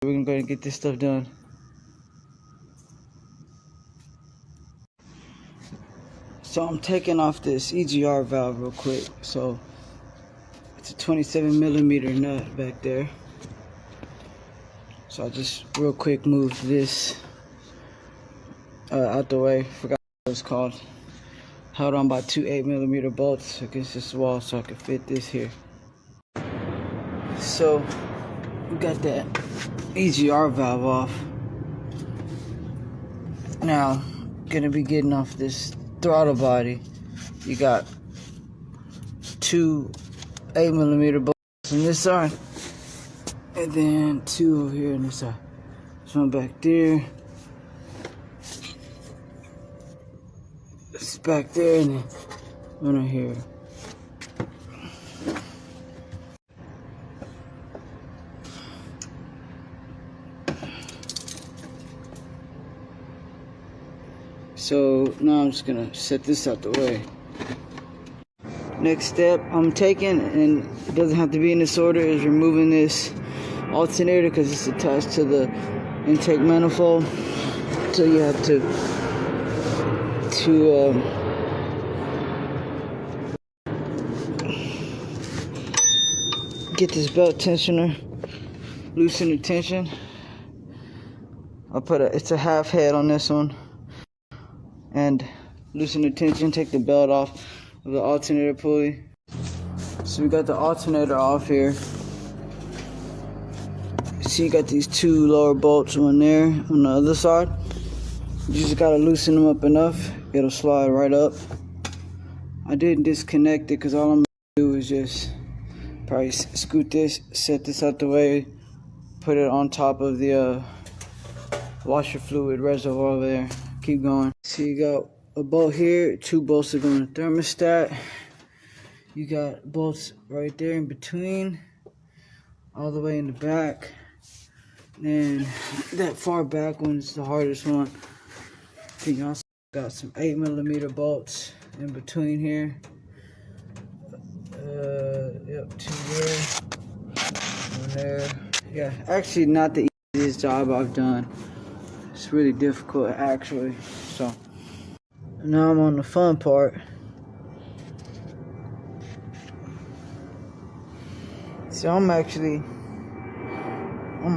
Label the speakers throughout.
Speaker 1: We're gonna go ahead and get this stuff done. So I'm taking off this Egr valve real quick. So it's a 27mm nut back there. So I just real quick moved this out the way. Forgot what it's called. Held on by two 8mm bolts against this wall so I could fit this here. So we got that Egr valve off. Now, gonna be getting off this throttle body. You got two 8mm bolts on this side, and then two over here on this side. This one back there. It's back there, and then one right here. So now I'm just gonna set this out the way. Next step I'm taking, and it doesn't have to be in this order, is removing this alternator because it's attached to the intake manifold. So you have to get this belt tensioner, loosen the tension. It's a half head on this one, and loosen the tension, take the belt off of the alternator pulley. So we got the alternator off here. See, you got these two lower bolts on there on the other side. You just gotta loosen them up enough, it'll slide right up. I didn't disconnect it because all I'm gonna do is just probably scoot this, set this out the way, put it on top of the washer fluid reservoir over there. Keep going. So you got a bolt here, two bolts that go in the thermostat. You got bolts right there in between, all the way in the back. And that far back one's the hardest one. Then you also got some 8mm bolts in between here. Yep, two there, one there. Yeah, actually not the easiest job I've done. It's really difficult actually. So now I'm on the fun part. So I'm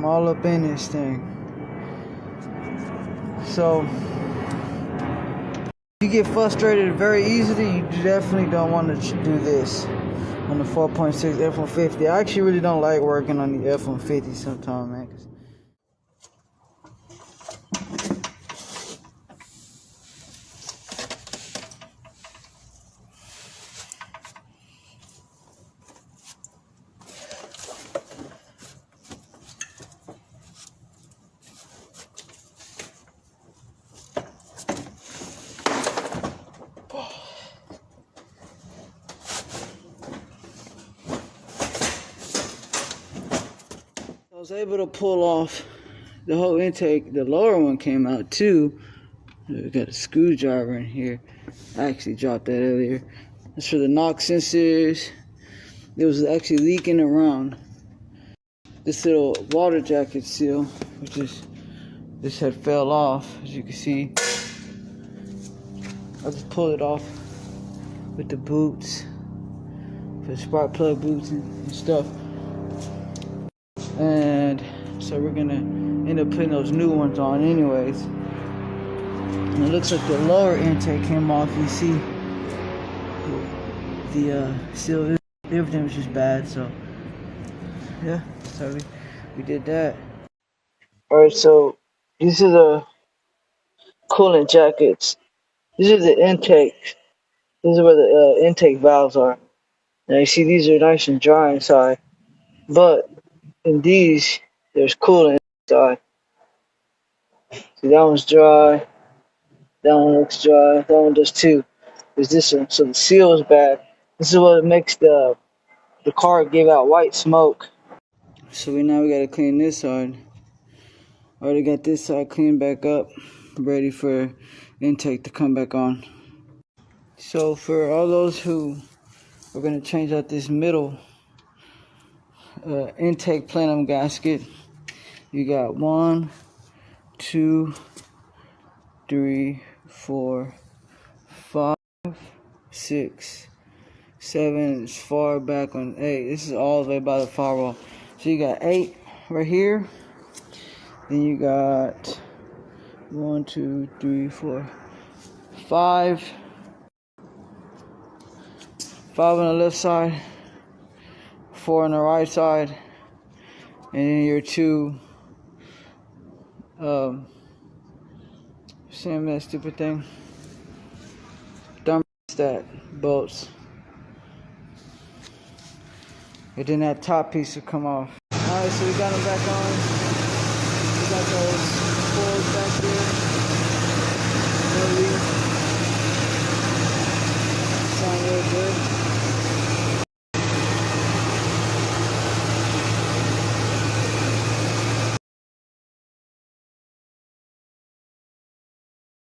Speaker 1: all up in this thing. So you get frustrated very easily, you definitely don't want to do this on the 4.6 F150. I actually really don't like working on the F150 sometimes, man. I was able to pull off the whole intake. The lower one came out too. We got a screwdriver in here. I actually dropped that earlier. That's for the knock sensors. It was actually leaking around this little water jacket seal, which is, this had fell off, as you can see. I just pulled it off with the boots, for the spark plug boots and stuff. And so we're gonna end up putting those new ones on anyways. And it looks like the lower intake came off. You see the seal, everything was just bad. So yeah, so we did that. Alright, so these are the coolant jackets. These are the intake. This is where the intake valves are. Now you see these are nice and dry inside, but in these there's coolant inside. See, that one's dry. That one looks dry. That one does too. There's this one. So the seal is bad. This is what makes the car give out white smoke. So now we gotta clean this side. Already got this side cleaned back up, ready for intake to come back on. So for all those who are gonna change out this middle intake plenum gasket, You got 1, 2, 3, 4, 5, 6, 7 is far back on 8. This is all the way by the firewall. So you got 8 right here. Then you got 1, 2, 3, 4, 5. 5 on the left side, 4 on the right side, and then your 2 same that stupid thing, thermostat bolts, and then that top piece will come off. Alright, so we got them back on.